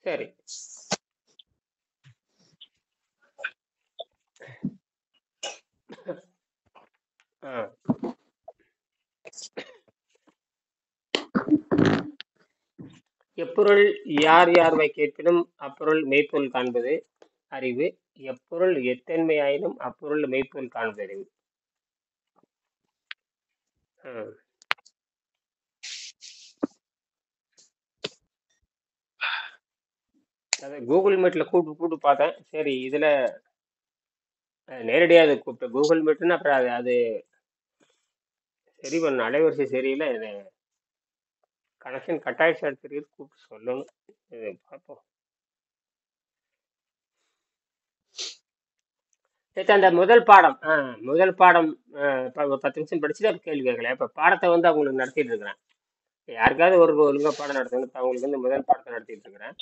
சரி. ஆ. எப்பொருள் யார் யார்வை கேட்பினும் அப்பொருள் மெய்ப்பொருள் காண்பது அறிவு. எப்பொருள் எத்தன்மையாயினும் அப்பொருள் மெய்ப்பொருள் காண்பது அறிவு. ஆ. அது கூகுள் மீட்ல கூப்பிட்டு பார்த்தேன். சரி, இதுல நேரடியாக அது கூப்பிட்டேன். கூகுள் மீட்னா அப்புறம் அது அது சரி பண்ண அலைவரிசை சரியில்லை. கனெக்ஷன் கட் ஆயிடுச்சு. எடுத்துருக்கு கூப்பிட்டு சொல்லணும். இது பார்ப்போம். நேற்று அந்த முதல் பாடம் முதல் பாடம் ஒரு 10 நிமிஷம் படிச்சுட்டு அப்ப கேள்வி கேட்கல. இப்போ பாடத்தை வந்து அவங்களுக்கு நடத்திட்டு இருக்கிறேன். யாருக்காவது ஒரு ஒழுங்கா பாடம் நடத்தணும். இப்போ அவங்களுக்கு வந்து முதல் பாடத்தை நடத்திட்டு இருக்கிறேன்.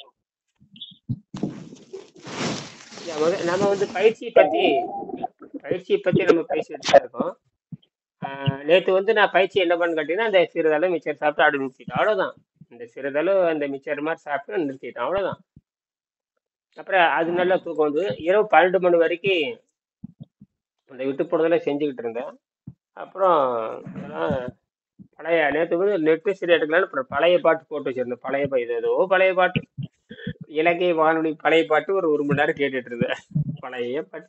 நம்ம வந்து பயிற்சியை பற்றி நம்ம பேசிட்டு தான் இருக்கோம். நேற்று வந்து நான் பயிற்சி என்ன பண்ணு கேட்டீங்கன்னா, அந்த சிறிதளவு மிச்சர் சாப்பிட்டு அப்படி நிறுத்திட்டேன். அவ்வளோதான். இந்த சிறிதளவு அந்த மிச்சர் மாதிரி சாப்பிட்டு நிறுத்திட்டேன். அவ்வளோதான். அப்புறம் அது நல்லா தூக்கம் வந்து இரவு 12 மணி வரைக்கும் அந்த விட்டு போடுறதெல்லாம் செஞ்சுக்கிட்டு இருந்தேன். அப்புறம் பழைய நேற்று வந்து நெட்டு சரி எடுக்கலான்னு அப்புறம் பழைய பாட்டு போட்டு வச்சிருந்தேன். ஏதோ பழைய பாட்டு, இலங்கை வானொலி பழைய பாட்டு ஒரு மணி நேரம் கேட்டுட்டு இருந்தேன். பழைய பாட்டு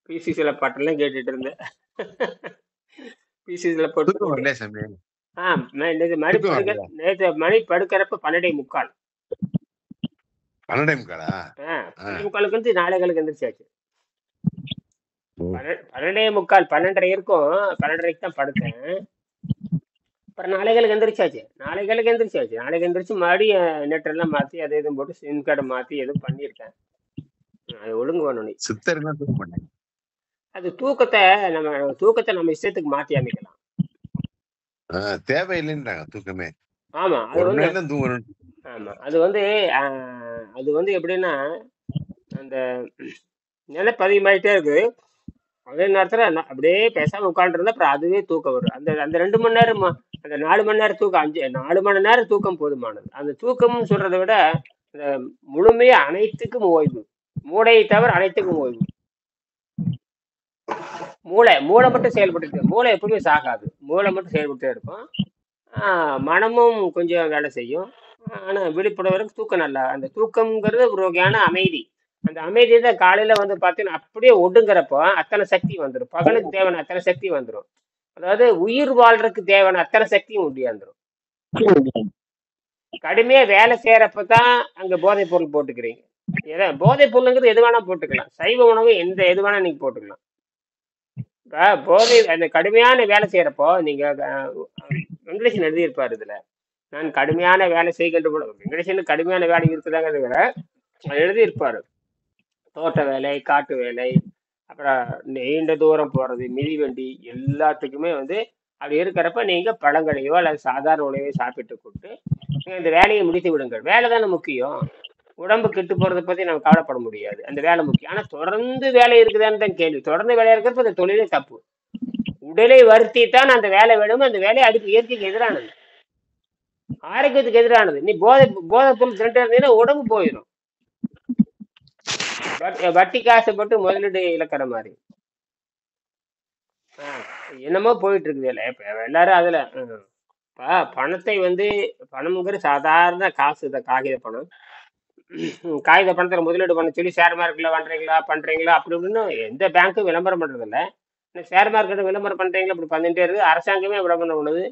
பிசி சில பாட்டெல்லாம் கேட்டுட்டு இருந்தேன். பிசி சில போட்டு நேற்று மணி படுக்கிறப்ப 12:45. 12:45 வந்து நாளைகளுக்கு எந்திரிச்சாச்சு. 12:45 12:30 இருக்கும். 12:30 தான் படுத்தேன். அப்புறம் நாளைகளுக்கு எந்திரிச்சாச்சு. நாளைக்கு எந்திரிச்சு மறுபடியும் நெட்டெல்லாம் மாற்றி அதை எதுவும் போட்டு சிம் கார்டை மாற்றி எதுவும் பண்ணியிருக்கேன். அது ஒழுங்கு பண்ணணும். அது தூக்கத்தை நம்ம இஷ்டத்துக்கு மாற்றி அமைக்கலாம். தேவையில்லைன்றாங்க தூக்கமே. ஆமா, அது வந்து ஆமா, அது வந்து எப்படின்னா அந்த நினைப்பு அதிகமாயிட்டே இருக்கு. அதே நேரத்துல அப்படியே பேசாம உட்காந்துருந்தா அப்புறம் அதுவே தூக்கம் வரும். அந்த 2 மணி நேரம், அந்த 4 மணி நேரம் தூக்கம், 4 மணி நேரம் தூக்கம் போதுமானது. அந்த தூக்கம்னு சொல்றதை விட இந்த முழுமையா அனைத்துக்கும் ஓய்வு. மூளையை தவிர அனைத்துக்கும் ஓய்வு. மூளை மட்டும் செயல்பட்டு, மூளை எப்பவுமே சாகாது. மூளை மட்டும் செயல்பட்டு இருக்கும். மனமும் கொஞ்சம் வேலை செய்யும். ஆனா விழிப்புணர்வு வரைக்கும் தூக்கம் நல்லா. அந்த தூக்கம்ங்கிறது ஒரு வகையான அமைதி. அந்த அமைதியை தான் காலையில வந்து பார்த்தீங்கன்னா அப்படியே ஒடுங்குறப்போ அத்தனை சக்தி வந்துடும். பகலுக்கு தேவையான அத்தனை சக்தி வந்துடும். அதாவது உயிர் வாழ்றதுக்கு தேவையான அத்தனை சக்தியும் உண்டியாந்துடும். கடுமையா வேலை செய்யறப்பதான் அங்க போதைப் பொருள் போட்டுக்கிறீங்க. போதைப் பொருளுங்கிறது எது வேணா போட்டுக்கலாம். சைவ உணவு எது வேணா நீங்க போட்டுக்கலாம். போதை அந்த கடுமையான வேலை செய்யறப்போ நீங்க வெங்கடேசன் எழுதியிருப்பாரு இதுல, நான் கடுமையான வேலை செய்கின்ற வெங்கடேசன் கடுமையான வேலை இருக்குதாங்கிறத எழுதியிருப்பாரு. தோட்ட வேலை, காட்டு வேலை, அப்புறம் நீண்ட தூரம் போறது, மிதிவண்டி, எல்லாத்துக்குமே வந்து அப்படி இருக்கிறப்ப நீங்க பழங்களையோ அல்லது சாதாரண உணவையோ சாப்பிட்டு கொண்டு இந்த வேலையை முடித்து விடுங்கள். வேலை தானே முக்கியம். உடம்பு கெட்டு போறதை பத்தி நம்ம கவலைப்பட முடியாது. அந்த வேலை முக்கியம். ஆனா தொடர்ந்து வேலை இருக்குதான்னு தான் கேள்வி. தொடர்ந்து வேலையா இருக்கிறப்ப அந்த தொழிலே தப்பு. உடலை வருத்தி தான் அந்த வேலை வேணும். அந்த வேலை அதுக்கு இயற்கைக்கு எதிரானது, ஆரோக்கியத்துக்கு எதிரானது. நீ போதை பொருள் திரண்டு இருந்தீங்கன்னா உடம்பு போயிடும். வட்டி காசுப்பட்டு முதலீடு இழக்கிற மாதிரி என்னமோ போயிட்டு இருக்குது. எல்லாரும் அதுல பணத்தை வந்து பணம்ங்கிற சாதாரண காசு, காகித பணம். காகித பணத்துல முதலீடு பண்ண சொல்லி ஷேர் மார்க்கெட்ல பண்றீங்களா அப்படி இப்படின்னு எந்த பேங்க்கும் விளம்பரம் பண்றது இல்லை. ஷேர் மார்க்கெட் விளம்பரம் பண்றீங்களா அப்படி பண்ணிட்டே இருக்கு. அரசாங்கமே விளம்பரம் பண்ணுது.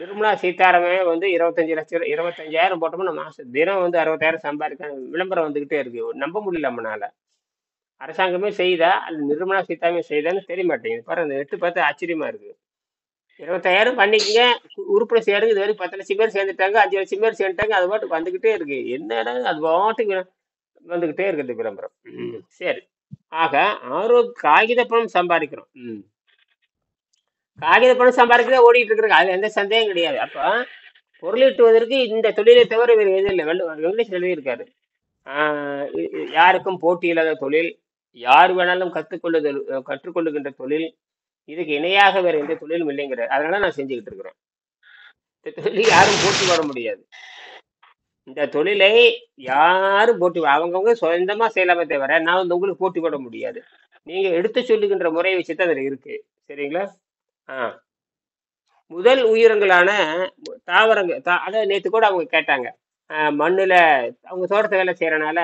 நிர்மலா சீதாராமன் வந்து 25,000 போட்டோம்னா மாசம் தினம் வந்து 60,000 சம்பாதிக்க விளம்பரம் வந்துகிட்டே இருக்கு. நம்ப முடியல நம்மளால. அரசாங்கமே செய்தா அது நிர்மலா சீதாராமன் செய்தான்னு தெரிய மாட்டேங்குது. பாரு, அந்த 8 பார்த்து ஆச்சரியமா இருக்கு. 25,000 பண்ணிக்கங்க, உறுப்பினர் சேருங்க. இது வரைக்கும் 10 லட்சம் பேர் சேர்ந்துட்டாங்க, 5 லட்சம் பேர் சேர்ந்துட்டாங்க. அது பாட்டுக்கு வந்துகிட்டே இருக்கு. என்னடா அது பாட்டுக்கு வந்துகிட்டே இருக்குது விளம்பரம். சரி, ஆக காகித பணம் சம்பாதிக்கிறோம். காகித பணம் சம்பாதிக்கிறதா ஓடிட்டு இருக்கிறது, அதுல எந்த சந்தேகம் கிடையாது. அப்ப பொருளீட்டுவதற்கு இந்த தொழிலை தவிர வேறு எதுவும் இல்லை. வெங்கடேஷ் எழுதியிருக்காரு, யாருக்கும் போட்டி இல்லாத தொழில், யார் வேணாலும் கற்றுக்கொள்ளுகின்ற தொழில், இதுக்கு இணையாக வேற எந்த தொழிலும் இல்லைங்கிற. அதனால நான் செஞ்சுக்கிட்டு இருக்கிறேன். இந்த தொழில் யாரும் போட்டி போட முடியாது. இந்த தொழிலை யாரும் போட்டி அவங்கவுங்க சொந்தமா செய்யலாமே தவிர நான் வந்து உங்களுக்கு போட்டி போட முடியாது. நீங்க எடுத்து சொல்லுகின்ற முறை வச்சுட்டு அதுல இருக்கு. சரிங்களா? ஆ முதல் உயிரங்களான தாவரங்கள் அதான் நேத்து கூட அவங்க கேட்டாங்க. மண்ணுல அவங்க தோட்டத்து வேலை செய்யறனால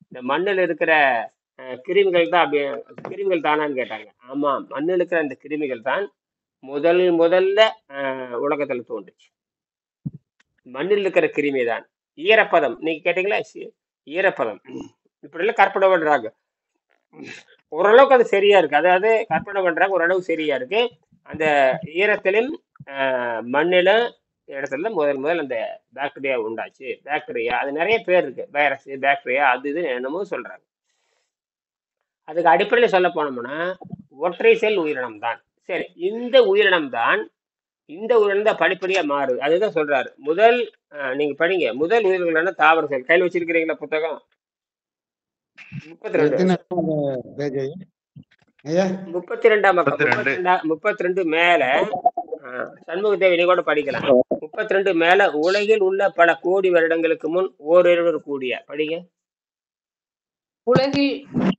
இந்த மண்ணுல இருக்கிற கிருமிகள் தான் அப்படி கிருமிகள் தானான்னு கேட்டாங்க. ஆமா, மண்ணுல இருக்கிற அந்த கிருமிகள் தான் முதல்ல உலகத்துல தோன்றுச்சு. மண்ணில் இருக்கிற கிருமி தான். ஈரப்பதம் நீங்க கேட்டீங்களா? ஈரப்பதம் இப்படி எல்லாம் கற்பனை பண்றாங்க. ஓரளவுக்கு அது சரியா இருக்கு. அதாவது கற்பனை பண்றாங்க, ஓரளவு சரியா இருக்கு. அந்த ஈரத்திலும் மண்ணில இடத்துல முதல் அந்த பாக்டீரியா உண்டாச்சு. பாக்டீரியா அது நிறைய பேர் இருக்கு, வைரஸ், பாக்டீரியா, அது இது என்னமோ சொல்றாங்க. அதுக்கு அடிப்படையில் சொல்ல போனோம்னா ஒற்றை செல் உயிரினம் தான். சரி, இந்த உயிரினம் தான் படிப்படியா மாறுது. அதுதான் சொல்றாரு. முதல் நீங்க படிங்க, முதல் உயிர்களான தாவர செல். கையில் வச்சிருக்கிறீங்களா புத்தகம்? 32 மேல சண்முகதேவி நீ கூட படிக்கலாம். 32 மேல உலகில் உள்ள பல கோடி வருடங்களுக்கு முன் ஓரிருவர் கூடிய படிங்க.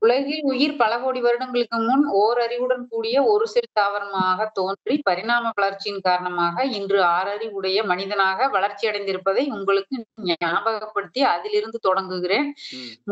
உலகில் உயிர் பல கோடி வருடங்களுக்கு முன் ஓரறிவுடன் கூடிய ஒரு செல் தாவரமாக தோன்றி பரிணாம வளர்ச்சியின் காரணமாக இன்று 6 அறிவுடைய மனிதனாக வளர்ச்சி அடைந்திருப்பதை உங்களுக்கு ஞாபகப்படுத்தி அதிலிருந்து தொடங்குகிறேன்.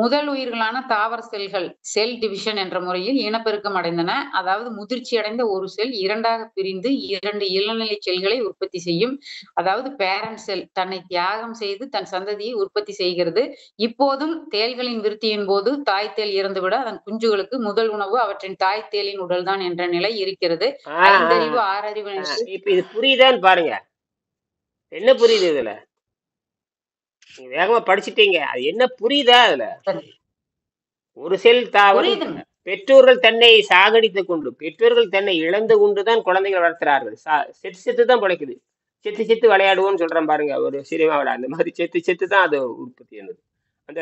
முதல் உயிர்களான தாவர செல்கள் செல் டிவிஷன் என்ற முறையில் இனப்பெருக்கம் அடைந்தன. அதாவது முதிர்ச்சி அடைந்த ஒரு செல் இரண்டாக பிரிந்து 2 இளநிலை செல்களை உற்பத்தி செய்யும். அதாவது பேரண்ட் செல் தன்னை தியாகம் செய்து தன் சந்ததியை உற்பத்தி செய்கிறது. இப்போதும் தேள்களின் விருத்தியின் போது தாய் தேல் இறந்துவிட அதன் குஞ்சுகளுக்கு முதல் உணவு அவற்றின் தாய் தேலின் உடல் தான் என்ற நிலை இருக்கிறது. 5 அறிவு 6 அறிவு. இப்ப இது புரியுதான்னு பாருங்க. என்ன புரியுது இதுல? நீங்க வேகமா படிச்சுட்டீங்க, அது என்ன புரியுதா அதுல? ஒரு செல் தாவரம் பெற்றோர்கள் தன்னை சாகடித்துக் கொண்டு, பெற்றோர்கள் தன்னை இழந்து கொண்டுதான் குழந்தைகள் வளர்க்கிறார்கள். செத்து தான் பிழைக்குது. செத்து விளையாடுவோம்னு சொல்றேன் பாருங்க, ஒரு சினிமாவில் அந்த மாதிரி செத்து தான் அது உற்பத்தி ஆனது. அந்த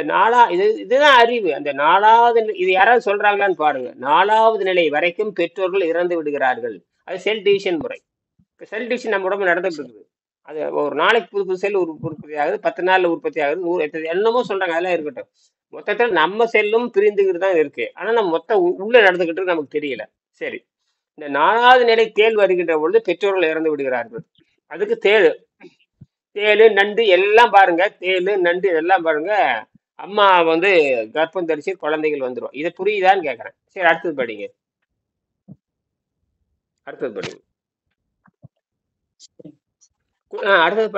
இதுதான் அறிவு. அந்த 4வது இது யாராவது சொல்றாங்களான்னு பாருங்க. 4வது நிலை வரைக்கும் பெற்றோர்கள் இறந்து விடுகிறார்கள். அது செல் டிவிஷன் முறை. செல் டிவிஷன் நம்ம உடம்பு நடந்துட்டு இருக்குது. அது ஒரு நாளைக்கு புது செல் உற்பத்தி ஆகுது, 10 நாள்ல உற்பத்தி ஆகுது, 100 என்னமோ சொல்றாங்க. அதெல்லாம் இருக்கட்டும். மொத்தத்தில் நம்ம செல்லும் பிரிந்துகிட்டு தான் இருக்கு. ஆனா நம்ம மொத்தம் உள்ள நடந்துகிட்டு இருக்கு, நமக்கு தெரியல. சரி, இந்த 4வது நிலை தேள் வருகின்ற பொழுது பெற்றோர்கள் இறந்து விடுகிறார்கள். அதுக்கு தேளு நண்டு எல்லாம் பாருங்க, தேளு நண்டு எல்லாம் பாருங்க, அம்மா வந்து கர்ப்பம் தரிச்சு குழந்தைகள் வந்துடும். இதை புரியுதான்னு கேக்குறேன். சரி, அடுத்தது படிங்க. அடுத்தது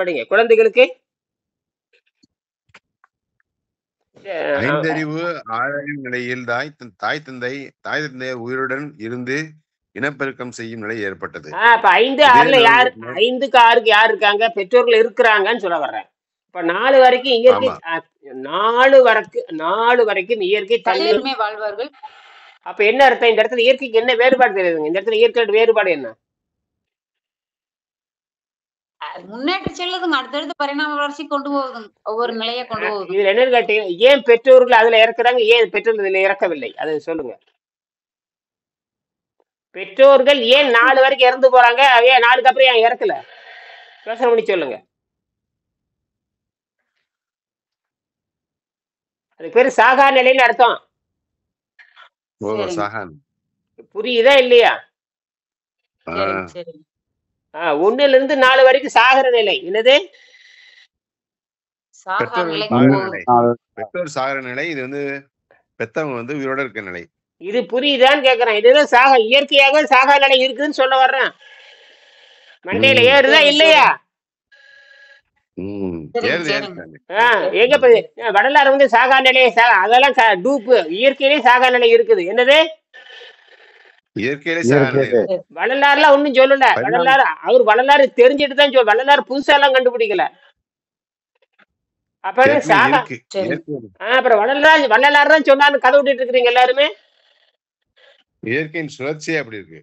படிங்க. குழந்தைகளுக்கு ஐந்தறிவு 6 அறிவு நிலையில் தாய் தந்தை உயிருடன் இருந்து இனப்பெருக்கம் செய்யும் நிலை ஏற்பட்டது. இப்ப 5, 6ல யாரு? 5க்கு 6க்கு யார் இருக்காங்க? பெற்றோர்கள் இருக்கிறாங்கன்னு சொல்ல வர்றேன். இப்ப 4 வரைக்கும் இயற்கை, 4 வரைக்கும் இயற்கை தன்மை வாழ்வார்கள். அப்ப என்ன அர்த்தம்? இந்த இடத்துல இயற்கைக்கு என்ன வேறுபாடு தெரியுதுங்க? இந்த இடத்துல இயற்கையோட வேறுபாடு என்ன? முன்னேற்ற செல்லுதுங்க, அடுத்தடுத்து பரிணாம வளர்ச்சி கொண்டு போகுது, ஒவ்வொரு நிலையை கொண்டு போகுது. இதுல என்னன்னு கேட்டீங்க, ஏன் பெற்றோர்கள் அதுல இறக்குறாங்க, ஏன் பெற்றோர்கள் இதுல இறக்கவில்லை? அதை சொல்லுங்க. பெற்றோர்கள் ஏன் 4 வரைக்கும் இறந்து போறாங்க, ஏன் 4க்கு அப்புறம் ஏன் இறக்கல? யோசனை பண்ணி சொல்லுங்க. அது பேரு சாகா நிலைன்னு அர்த்தம். புரியுதா இல்லையா? 1ல இருந்து 4 வரைக்கும் சாகர நிலை. என்னது? பெற்றோர் சாகர நிலை. இது வந்து பெத்தவங்க வந்து உயிரோட இருக்க நிலை. இது புரியுதான்னு கேக்குறேன். இதுதான் சாகா, இயற்கையாக சாகா நிலை இருக்குதுன்னு சொல்ல வர்றேன். மண்டையில ஏறுதா இல்லையா? எங்க வடலாறு வந்து சாகா நிலையை அதெல்லாம் டூப்பு. இயற்கையிலே சாகா நிலை இருக்குது. என்னது? வள்ளலாறுல ஒண்ணும் சொல்லல. வள்ளலாறு தெரிஞ்சுட்டு தான் வள்ளலாறு புதுசா எல்லாம் கண்டுபிடிக்கல. அப்புறம் சாகா அப்புறம் வள்ளலாறு தான் சொன்னான்னு கதை விட்டுட்டு இருக்கிறீங்க எல்லாருமே. இயற்கையின் சுழற்சியே அப்படி இருக்கு.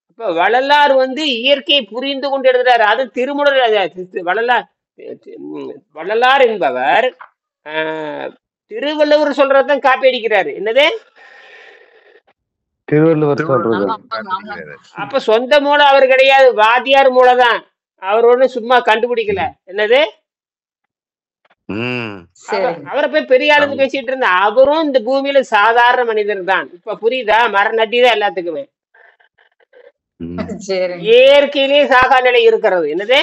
அப்ப வள்ளலார் வந்து இயற்கையை புரிந்து கொண்டு எழுதுறாரு. அது திருமூலர். வள்ளலார் என்பவர் திருவள்ளுவர் சொல்றதான் காப்பி அடிக்கிறாரு. என்னது? அப்ப சொந்த மூலம் அவர் கிடையாது, வாத்தியார் மூலம் தான். அவர் ஒண்ணு சும்மா கண்டுபிடிக்கல. என்னது? அவரை போய் பெரிய ஆளுன்னு பேசிட்டு இருந்தா, அவரும் இந்த பூமியில சாதாரண மனிதர் தான். இப்ப புரியுதா? மரம் நட்டிதான் எல்லாத்துக்குமே. இயற்கையிலே சாகா நிலை இருக்கிறது. என்னது?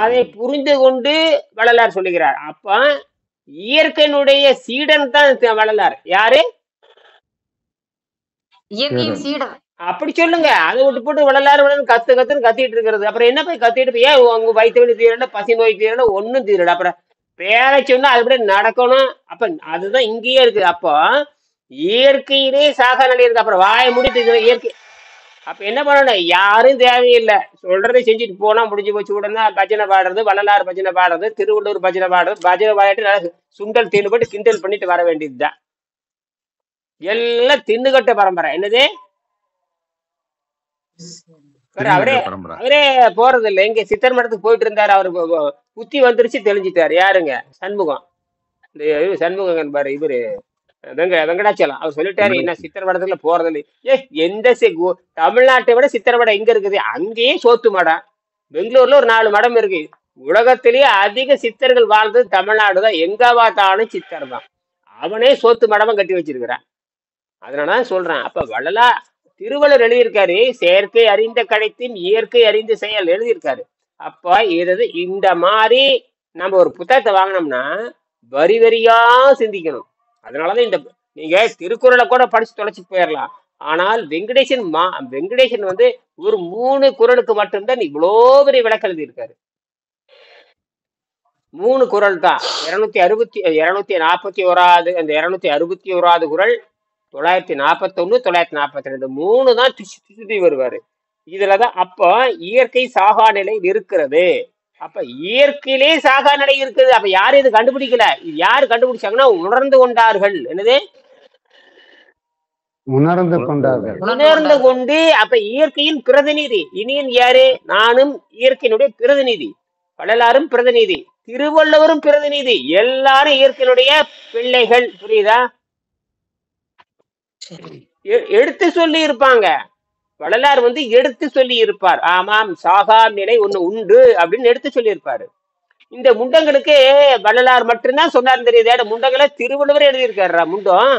அதை புரிந்து கொண்டு வள்ளலார் சொல்லுகிறார். அப்ப இயற்கையினுடைய சீடன் தான் வள்ளலார். யாரு? இயற்கையின் சீடன். அப்படி சொல்லுங்க. அதை விட்டு போட்டு வள்ளலார் கத்துன்னு கத்திட்டு இருக்கிறது. அப்புறம் என்ன போய் கத்திட்டு ஏன் உங்க வயிற்று வலி தீரல, பசி நோய் தீரல, ஒன்னும் தீரல. அப்புறம் பேரை சொன்னா அதுபடி நடக்கணும். அப்ப அதுதான் இங்கேயே இருக்குது. அப்போ இயற்கையிலே சாகா நிலை இருக்கு. அப்புறம் வாய முடித்து இயற்கை. அப்ப என்ன பண்ணணும்? யாரும் தேவையில்லை, சொல்றதை செஞ்சுட்டு போனா முடிஞ்சு போச்சு. உடனே பஜனை பாடுறது, வள்ளலார் பஜனை பாடுறது, திருவள்ளூர் பஜனை பாடுறது, பஜனை பாடிட்டு சுண்டல் தீனு போட்டு கிண்டல் பண்ணிட்டு வர வேண்டியதுதான். எல்லாம் தின்னுகட்ட பரம்பரை. என்னது? அவரே போறது இல்லை. எங்க சித்தர் மடத்துக்கு போயிட்டு இருந்தாரு. அவரு புத்தி வந்துருச்சு, தெளிஞ்சிட்டாரு. யாருங்க? சண்முகம். இந்த சண்முகம் பாரு, இவரு வெங்கடாச்சலம். அவர் சொல்லிட்டாரு, என்ன சித்தர் மடத்துல போறது இல்லை. எந்த தமிழ்நாட்டை விட சித்தர் மடம் எங்க இருக்குது? அங்கேயே சோத்து மடம். பெங்களூர்ல ஒரு 4 மடம் இருக்கு. உலகத்திலேயே அதிக சித்தர்கள் வாழ்ந்தது தமிழ்நாடுதான். எங்க பார்த்தாலும் சித்தர் தான். அவனே சோத்து மடமும் கட்டி வச்சிருக்கிறான். அதனாலதான் சொல்றேன். அப்ப வள்ளலா திருவள்ளுவர் எழுதியிருக்காரு, செயற்கை அறிந்த கடைத்தின் இயற்கை அறிந்த செயல் எழுதியிருக்காரு. அப்ப இது இந்த மாதிரி நம்ம ஒரு புத்தகத்தை வாங்கினோம்னா வரி வரியா சிந்திக்கணும். அதனாலதான் இந்த நீங்க திருக்குறளை கூட படிச்சு தொலைச்சிட்டு போயிடலாம். ஆனால் வெங்கடேசன் வந்து ஒரு 3 குறளுக்கு மட்டும்தான் இவ்வளோ பெரிய விளக்கம் எழுதியிருக்காரு. 3 குறள் தான். 241வது அந்த 261வது குறள், 941, 942, 3 தான் சுத்தி வருவாரு. இதுலதான் அப்ப இயற்கை சாகா நிலை இருக்கிறது. அப்ப இயற்கையிலே சாகா நிலை இருக்குது. அப்ப யாரும் இது கண்டுபிடிக்கல. இது யாரு கண்டுபிடிச்சாங்கன்னா உணர்ந்து கொண்டார்கள். என்னது? உணர்ந்து கொண்டு. அப்ப இயற்கையின் பிரதிநிதி. இனியன் யாரு? நானும் இயற்கையினுடைய பிரதிநிதி. வள்ளலாரும் பிரதிநிதி, திருவள்ளுவரும் பிரதிநிதி. எல்லாரும் இயற்கையினுடைய பிள்ளைகள். புரியுதா? எடுத்து சொல்லி இருப்பாங்க. வள்ளலார் வந்து எடுத்து சொல்லி இருப்பார். ஆமாம், சாகா நிலை ஒண்ணு உண்டு அப்படின்னு எடுத்து சொல்லி இருப்பாரு. இந்த முண்டங்களுக்கு வள்ளலார் மட்டும்தான் சொன்னார் தெரியுது. முண்டங்களை திருவள்ளுவர் எழுதியிருக்காரா? முண்டம்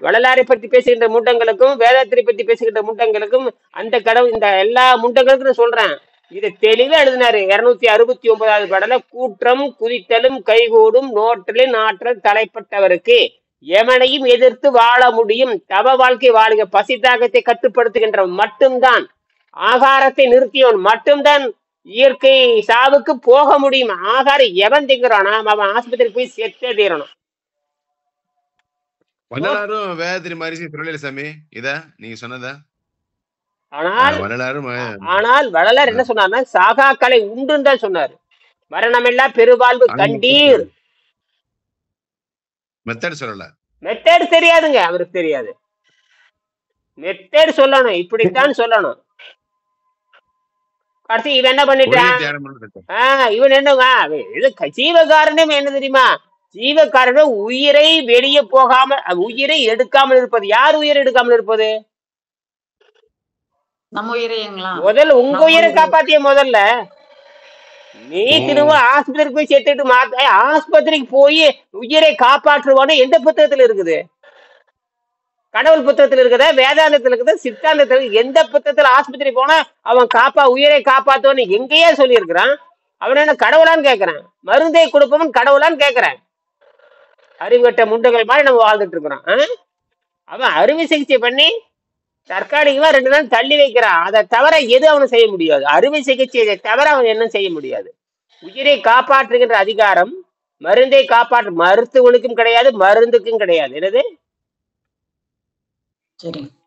வள்ளலாரை பற்றி பேசுகின்ற முண்டங்களுக்கும் வேதாத்திரை பற்றி பேசுகின்ற முண்டங்களுக்கும் அந்த கடவுள் இந்த எல்லா முண்டங்களுக்கும் நான் சொல்றேன். இதை தெளிவா எழுதினாரு. 269வது பாடல, கூற்றம் குதித்தலும் கைகூடும் நோற்றலின் ஆற்றல் தலைப்பட்டவருக்கு எமனையும் எதிர்த்து வாழ முடியும். தவ வாழ்க்கை வாழுக. பசி தாகத்தை கட்டுப்படுத்துகின்ற மட்டும்தான், ஆகாரத்தை நிறுத்தியவன் மட்டும்தான் இயற்கை சாவுக்கு போக முடியும். ஆகாரம் எவன் திங்கிறானா அவன் ஆஸ்பத்திரி போய் செத்தே தீரணும். வள்ளலாரும் வேதத்திரி மாதிரி சொல்லல சாமி இத நீங்க சொன்னதா? ஆனால் வள்ளலார் என்ன சொன்னார்னா சாகா கலை உண்டுன்னு தான் சொன்னாரு. மரணமெல்லாம் பெருவாழ்வு கண்டீர். மெத்தட் சொல்லல. மெத்தட் தெரியாதுங்க, அவருக்கு தெரியாது. மெத்தட் சொல்லணும், இப்படித்தான் சொல்லணும். கடைசி இவன் என்ன பண்ணிட்டான்? இவன் என்னங்க ஜீவகாரணம் என்ன தெரியுமா? ஜீவகாரணம் உயிரை வெளியே போகாம, உயிரை எடுக்காமல் இருப்பது. யார் உயிரை எடுக்காமல் இருப்பது? முதல்ல உங்க உயிரை காப்பாத்திய. முதல்ல நீ திரும்ப ஆஸ்பத்திரிக்கு போய் சேர்த்துட்டு ஆஸ்பத்திரிக்கு போய் உயிரை காப்பாற்றுவானு எந்த புத்தகத்துல இருக்குது? கடவுள் புத்தகத்துல இருக்குதா, வேதாந்தத்துல இருக்குதா, சித்தாந்தத்துல? எந்த புத்தகத்துல ஆஸ்பத்திரி போனா அவன் உயிரை காப்பாத்துவான்னு எங்கேயே சொல்லி இருக்கிறான்? அவன் என்ன கடவுளான்னு கேட்கறான்? மருந்தை கொடுப்பவன் கடவுளான்னு கேட்கறான்? அறிவுகட்ட முண்டங்கள் மாதிரி நம்ம வாழ்ந்துட்டு இருக்கிறோம். அவன் அறுவை சிகிச்சை பண்ணி தற்காலிகமா 2 நாள் தள்ளி வைக்கிறான். அதை தவிர எது அவனை செய்ய முடியாது. அறுவை சிகிச்சையை தவிர அவன் என்ன செய்ய முடியாது. உயிரை காப்பாற்றுகின்ற அதிகாரம் மருந்தை காப்பாற்று மருத்துவனுக்கும் கிடையாது, மருந்துக்கும் கிடையாது. என்னது?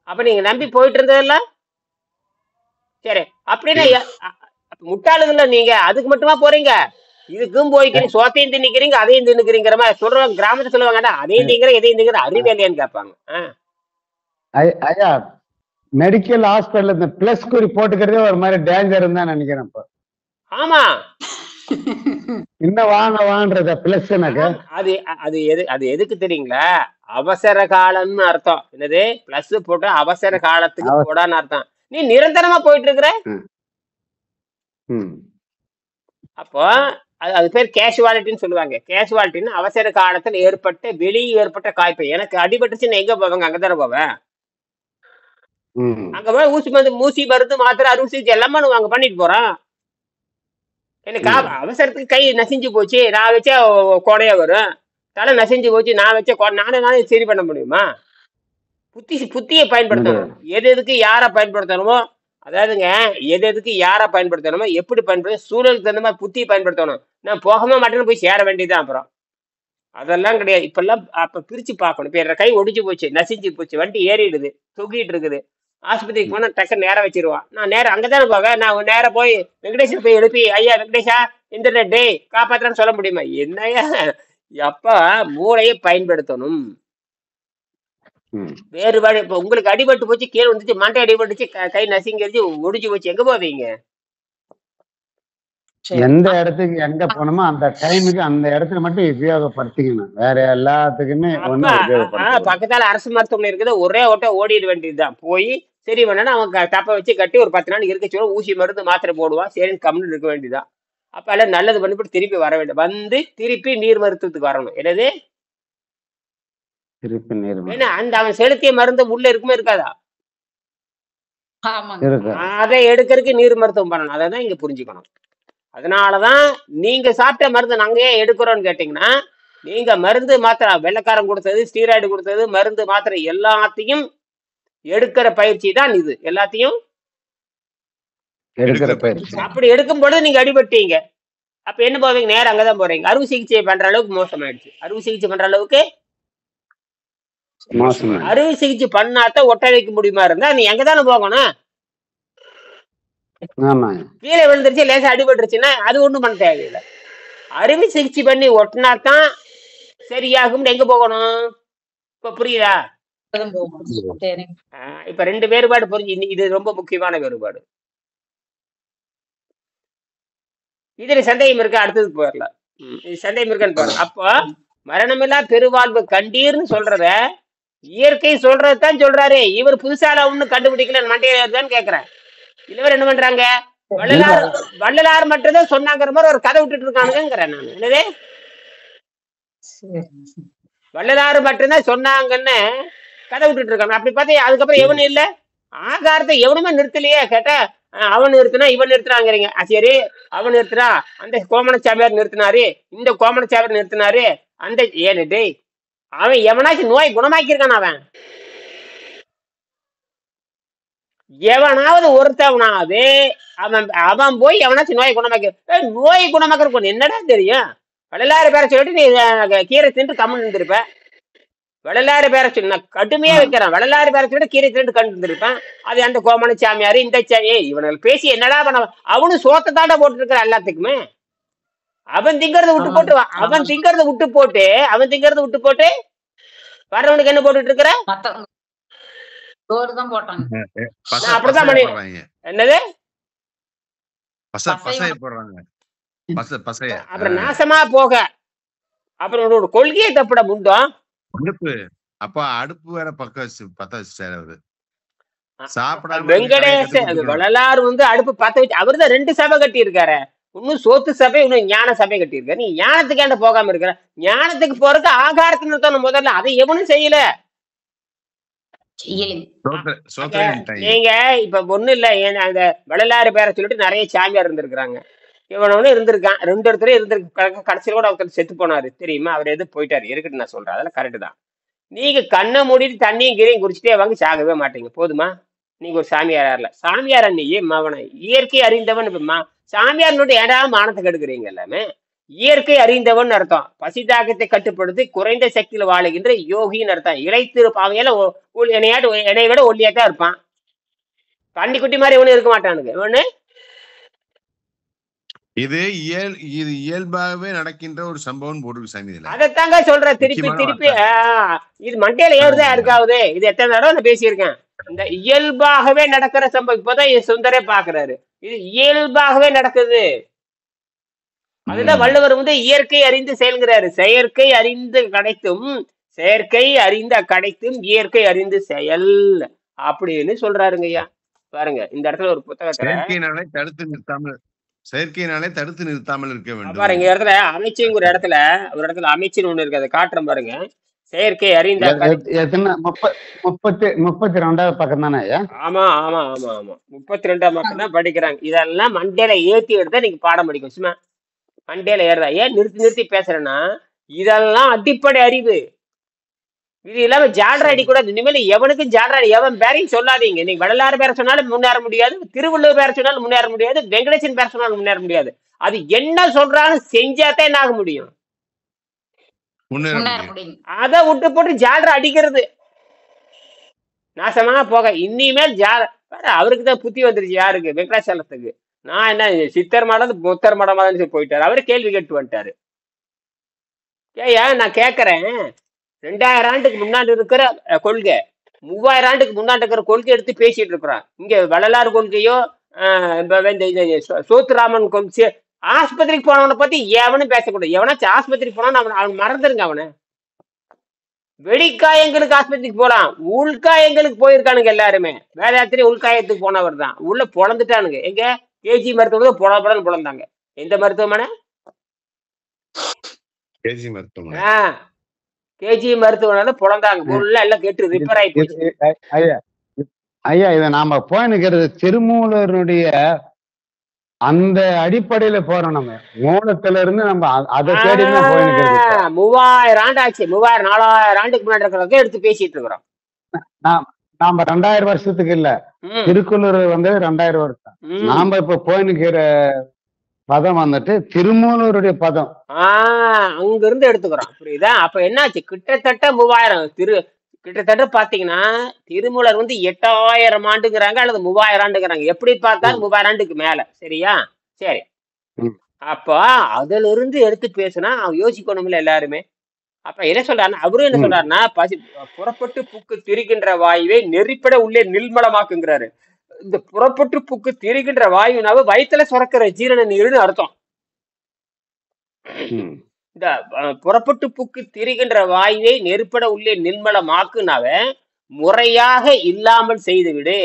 அப்ப நீங்க நம்பி போயிட்டு இருந்ததில்ல? சரி, அப்படின்னா முட்டாளுங்கள்ல நீங்க அதுக்கு மட்டுமா போறீங்க? இதுக்கும் போயிட்டு சோத்தையும் தின்னுக்கிறீங்க, அதையும் தின்னுக்கிறீங்கிற மாதிரி சொல்றவங்க கிராமத்துல சொல்லுவாங்கடா, அதையும் திங்கிற இதையும் திங்கிற அறிவு இல்லையான்னு கேட்பாங்க. ஐயா, மெடிக்கல் ஹாஸ்பிட்டல் இந்த பிளஸ் குறி போட்டுக்கிறதே ஒரு மாதிரி டேஞ்சர் தான் நினைக்கிறேன். ஆமா, இன்னும் வாங்கன்றத பிளஸ் அது எதுக்கு தெரியுங்களா? அவசர காலம்னு அர்த்தம். என்னது? பிளஸ் போட்டு அவசர காலத்துக்கு போடான்னு அர்த்தம். நீ நிரந்தரமா போயிட்டு இருக்கிற. அப்போ அது பேர் கேஷுவாலிட்டின்னு சொல்லுவாங்க. கேஷுவாலிட்டின்னு அவசர காலத்தில் ஏற்பட்ட வெளியே ஏற்பட்ட காய்ப்பு. எனக்கு அடிபட்டுச்சுன்னு எங்க போவாங்க? அங்கதானே போவேன். அங்க போய் ஊசி மருந்து மாத்திரை அறுவை சிகிச்சை எல்லாம் பண்ணுவாங்க, பண்ணிட்டு போறான். எனக்கு அவசரத்துக்கு கை நசிஞ்சு போச்சு, நான் வச்சா கொடையா வரும். தலை நசிஞ்சு போச்சு, நான் வச்ச நானே சரி பண்ண முடியுமா? புத்தியை பயன்படுத்தணும். எதுக்கு யாரை பயன்படுத்தணுமோ, அதாவதுங்க எதுக்கு யாரை பயன்படுத்தணுமோ, எப்படி பயன்படுத்த, சூழலுக்கு தகுந்த மாதிரி புத்தியை பயன்படுத்தணும். நான் போகவே மாட்டேன்னு போய் சேர வேண்டியதான். அப்புறம் அதெல்லாம் கிடையாது. இப்பெல்லாம் அப்ப பிரிச்சு பார்க்கணும். இப்ப கை ஒடிச்சு போச்சு, நசிஞ்சு போச்சு, வண்டி ஏறிடுது, தூக்கிட்டு இருக்குது, ஆஸ்பத்திரிக்கு போனா டக்கு நேரம் வச்சிருவான். நான் நேரம் அங்கதானே போவேன். நான் நேரம் போய் வெங்கடேஷன் போய் எழுப்பி, ஐயா வெங்கடேஷா இந்த டே காப்பாத்துறான்னு சொல்ல முடியுமா? என்னையா அப்ப மூளையை பயன்படுத்தணும். வேறுபாடு. இப்ப உங்களுக்கு அடிபட்டு போச்சு, கீழே வந்துச்சு, மண்டை அடிபட்டுச்சு, கை நசிங்கிருச்சு, ஒடிச்சு போச்சு, எங்க போவீங்க? எந்த இடத்துக்கு எங்க போனோமோ அந்த டைமுக்கு அந்த இடத்துல மட்டும் உபயோகப்படுத்திக்கணும். வேற எல்லாத்துக்குமே பக்கத்தால அரசு மருத்துவமனை இருக்குது, ஒரே ஓட்ட ஓடிட வேண்டியதுதான். போய் சரி வேணா அவன் தப்ப வச்சு கட்டி ஒரு 10 நாள் இருக்க சொல்ல, ஊசி மருந்து மாத்திரை போடுவான், சரின்னு கம்முன்னு இருக்க வேண்டியதுதான். அப்ப எல்லாம் நல்லது பண்ணிவிட்டு திருப்பி வர வேண்டும். வந்து திருப்பி நீர் மருத்துவத்துக்கு வரணும். என்னது திருப்பி நீர்? ஏன்னா அந்த அவன் செலுத்திய மருந்து உள்ள இருக்குமே இருக்காதா? அதை எடுக்கிறதுக்கு நீர் மருத்துவம் பண்ணணும். அதை தான் இங்க புரிஞ்சுக்கணும். அதனாலதான் நீங்க சாப்பிட்ட மருந்து நாங்க ஏன் எடுக்கிறோம்னு கேட்டீங்கன்னா, நீங்க மருந்து மாத்திரை வெள்ளைக்காரன் கொடுத்தது, ஸ்டீராய்டு கொடுத்தது, மருந்து மாத்திரை எல்லாத்தையும் எடுக்கிற பயிற்சி தான் இது. எல்லாத்தையும் எடுக்கிற பயிற்சி. அப்படி எடுக்கும் பொழுது நீங்க அடிபட்டீங்க. அப்ப என்ன போவீங்க? நேரம் அங்கதான் போறீங்க. அறுவை சிகிச்சை பண்ற அளவுக்கு மோசமாயிடுச்சு. அறுவை சிகிச்சை பண்ற அளவுக்கு அறுவை சிகிச்சை பண்ணாதான் ஒட்ட வைக்க முடியுமா இருந்தா நீ எங்கதானே போகணும்? கீழே விழுந்துருச்சு, லேசா அடிபட்டுருச்சுன்னா அது ஒண்ணும் பண்ண தேவையில்லை. அறுவை சிகிச்சை பண்ணி ஒட்டினாதான் சரியாகும். எங்க போகணும்? இப்ப புரியுதா? இப்ப 2 வேறுபாடு புரிஞ்சு. இது ரொம்ப முக்கியமான வேறுபாடு. இதுல சந்தேகம் இருக்கா? அடுத்ததுக்கு போயிடலாம். சந்தேகம் இருக்கான்னு பாருங்க. அப்போ மரணமில்லா பெருவாழ்வு கண்டீர்னு சொல்றத இயற்கை சொல்றதுதான் சொல்றாரு. இவர் புதுசால ஒண்ணு கண்டுபிடிக்கல, மண்டையான்னு கேக்குறேன். இவர் என்ன பண்றாங்க? வள்ளலார் மட்டும்தான் சொன்னாங்கிற மாதிரி ஒரு கதை விட்டுட்டு இருக்கானுங்கிறேன் நான். என்னது வள்ளலாறு மட்டும்தான் சொன்னாங்கன்னு கதை விட்டுட்டு இருக்காங்க. அப்படி பார்த்தா அதுக்கப்புறம் எவனும் இல்ல, ஆகாரத்தை எவனுமே நிறுத்தலையே. கேட்டா அவன் நிறுத்தினா இவன் நிறுத்துறாங்கிறீங்க. சரி, அவன் நிறுத்துறா, அந்த கோமணச்சாமியார் நிறுத்தினாரு, இந்த கோமணச்சாமியார் நிறுத்தினாரு, அந்த ஏன்னு டேய் அவன் எவனாச்சும் நோய் குணமாக்கியிருக்கான்? எவனாவது ஒருத்தவனாவது அவன் போய் எவனாச்சும் நோயை குணமாக்க, நோயை குணமாக்குற என்னடா தெரியும்? வள்ளலாறு பேரை சொல்லிட்டு நீ கீரை தின்று கம்மன் இருந்திருப்ப. வள்ளலாறு பேரை சொல்லி நான் கடுமையா வைக்கிறேன். வள்ளலாறு பேரை சொல்லிட்டு கீரை தின்று கண்டு இருந்திருப்பேன். அது அந்த கோமண சாமியாரு, இந்த இவனுக்கு பேசி என்னடா பண்ண? அவனு சோத்தை தாண்டா போட்டு இருக்கிற எல்லாத்துக்குமே. அவன் திங்கறத விட்டு போட்டுருவான். அவன் திங்கறத விட்டு போட்டு வர்றவனுக்கு என்ன போட்டுட்டு இருக்கிற? அப்படிதான் பண்ணி என்னது அப்புறம் நாசமா போக. அப்புறம் ஒரு கொள்கையை தப்பிட முந்தோம். அடுப்பு வேற பக்கம் வெங்கடேசன் வள்ளலார் அடுப்பு பத்த வச்சு அவரு தான் 2 சபை கட்டி இருக்காரு. இன்னும் சோத்து சபை, இன்னும் ஞான சபை கட்டி இருக்காரு. நீ ஞானத்துக்கு ஏன்ட போகாம இருக்கிற? ஞானத்துக்கு போறதுக்கு ஆகாரத்தை நிறுத்தணும் முதல்ல. அதை எவனும் செய்யல. நீங்க இப்ப ஒண்ணு இல்ல, அந்த வள்ளலாறு பேரை சொல்லிட்டு நிறைய சாமியார் இருந்திருக்கிறாங்க. இவனவனு இருந்திருக்கான், 2 இடத்துல இருந்திருக்கு. கடைசியில கூட ஒருத்தர் செத்து போனாரு தெரியுமா? அவர் எது போயிட்டாரு இருக்கட்டும், நான் சொல்றேன், அதெல்லாம் கரெக்ட் தான். நீங்க கண்ணை மூடிட்டு தண்ணியும் கீரையும் குடிச்சிட்டே வாங்க, சாகவே மாட்டீங்க. போதுமா? நீங்க ஒரு சாமியாரா இல்ல. சாமியார் அண்ணியே மவனை இயற்கை அறிந்தவன். சாமியார் நோட்டு ஏடா மானத்தை கெடுக்குறீங்க? எல்லாமே இயற்கை அறிந்தவன் அர்த்தம். பசி தாக்கத்தை கட்டுப்படுத்தி குறைந்த சக்தியில வாழுகின்ற யோகின்னு அர்த்தம். இழைத்திருப்பாவையில என்னை விட ஒல்லியாத்தான் இருப்பான். கண்டி குட்டி மாதிரி இவனு இருக்க மாட்டானுங்க. இவனு இது இயல்பாகவே நடக்கின்ற ஒரு சம்பவம் போட்டு சாமி. அதைத்தாங்க சொல்ற திருப்பி. இது மண்டையில ஏறுதான் இருக்காவது. இது எத்தனை தடவை நான் பேசியிருக்கேன். இந்த இயல்பாகவே நடக்கிற சம்பவம் இப்பதான் சுந்தரே பாக்குறாரு. இது இயல்பாகவே நடக்குது. அதுதான் வள்ளுவர் இயற்கை அறிந்து செயல்கிறாரு. செயற்கை அறிந்து கிடைத்தும், செயற்கை அறிந்த கிடைத்தும், இயற்கை அறிந்து செயல் அப்படின்னு சொல்றாருங்க ஐயா. பாருங்க இந்த இடத்துல ஒரு புத்தகத்துல செயற்கையினாலே தடுத்து நிறுத்தாமல் இருக்க வேண்டும். பாருங்க இடத்துல அமைச்சுங்கிற ஒரு இடத்துல அமைச்சுன்னு ஒண்ணு இருக்கு, அதை காட்டுறேன் பாருங்க. செயற்கை அறிந்த எத்தனை 32வது பக்கம் தானே ஐயா? ஆமா ஆமா ஆமா ஆமா 32ஆம் பக்கம் தான் படிக்கிறாங்க. இதெல்லாம் மண்டையில ஏத்தி எடுத்தா நீங்க பாடம் படிக்கும். சும்மா மண்டையில ஏறுதா? ஏன் நிறுத்தி நிறுத்தி பேசுறேன்னா இதெல்லாம் அடிப்படை அறிவு. இது இல்லாம ஜால்ரா அடி கூடாது. இனிமேல் எவனுக்கும் ஜால்ரா எவன் பேரையும் சொல்லாதீங்க. நீங்க வள்ளலார் பேரை சொன்னாலும் முன்னேற முடியாது, திருவள்ளுவர் பேரை சொன்னாலும் முன்னேற முடியாது, வெங்கடேசன் பேரை சொன்னாலும் முன்னேற முடியாது. அது என்ன சொல்றாலும் செஞ்சாதான் என்ன ஆக முடியும்? அதை விட்டு போட்டு ஜால்ரா அடிக்கிறது நாசமா போக. இனிமேல் அவருக்கு தான் புத்தி வந்துருச்சு. யாருக்கு? வெங்கடாச்சலத்துக்கு. நான் என்ன சித்தர் மடம் புத்தர் மடமாதான் போயிட்டாரு. அவரு கேள்வி கேட்டு வந்துட்டாரு. நான் கேட்கறேன், 2000 ஆண்டுக்கு முன்னாடி இருக்கிற கொள்கை 3000 ஆண்டுக்கு முன்னாடி இருக்கிற கொள்கை எடுத்து பேசிட்டு இருக்கிறான். இங்க வள்ளலார் கொள்கையோ சோத்துராமன் கொள்கை. ஆஸ்பத்திரிக்கு போனவனை பத்தி எவனும் பேசக்கூடாது. எவனாச்சும் ஆஸ்பத்திரிக்கு போனான்னு அவன் மறந்துருங்க. அவனை வெடிக்காயங்களுக்கு ஆஸ்பத்திரிக்கு போலாம், உள்காயங்களுக்கு போயிருக்கானுங்க எல்லாருமே. வேதாத்திரி உள்காயத்துக்கு போனவர் தான், உள்ள பொழந்துட்டானுங்க. எங்க கேஜி மருத்துவமனை பொழப்படன்னு பொழந்தாங்க. எந்த மருத்துவமனை? கேஜி மருத்துவமனை. கேஜி மருத்துவமனை பொழந்தாங்க. உள்ள எல்லாம் கெட்டு ரிப்பேர் ஆகி போச்சு. ஐயா இதை நாம போய் நிக்கிறது திருமூலருடைய அந்த அடிப்படையில போறோம். நம்ம மூலத்துல இருந்து நம்ம அதை தேடி 3000 ஆண்டு ஆச்சு. 4000 ஆண்டுக்கு முன்னாடி இருக்கிறத எடுத்து பேசிட்டு இருக்கிறோம். நாம 2000 வருஷத்துக்கு இல்ல, திருக்குறள் வந்து 2000 வருஷம். நாம இப்ப போய் நிக்கிற பதம் வந்துட்டு திருமூலருடைய பதம். அங்க இருந்து எடுத்துக்கிறோம். புரியுதா? அப்ப என்னாச்சு? கிட்டத்தட்ட 3000 கிட்டத்தட்ட பாத்தீங்கன்னா திருமூலர் வந்து 8000 ஆண்டுங்கிறாங்க அல்லது 3000 ஆண்டுங்கிறாங்க. எப்படி பார்த்தாலும் 3000 ஆண்டுக்கு மேல. சரியா? சரி. அப்ப அதுல இருந்து எடுத்து பேசுனா யோசிக்கணும்ல எல்லாருமே. அப்ப என்ன சொல்றாருன்னா, அவரும் என்ன சொல்றாருன்னா, புறப்பட்டு புக்கு திரிகின்ற வாயுவை நெறிப்பட உள்ளே நிர்மலமாக்குங்கிறாரு. இந்த புறப்பட்டு புக்கு திரிகின்ற வாயுனாவே வயிற்றுல சுரக்கிற ஜீரண நீர்னு அர்த்தம். இந்த புறப்பட்டு புக்கு திரிகின்ற வாயுவை நெருப்பட உள்ளே நிர்மலமாக்குனாவ முறையாக இல்லாமல் செய்துவிடு,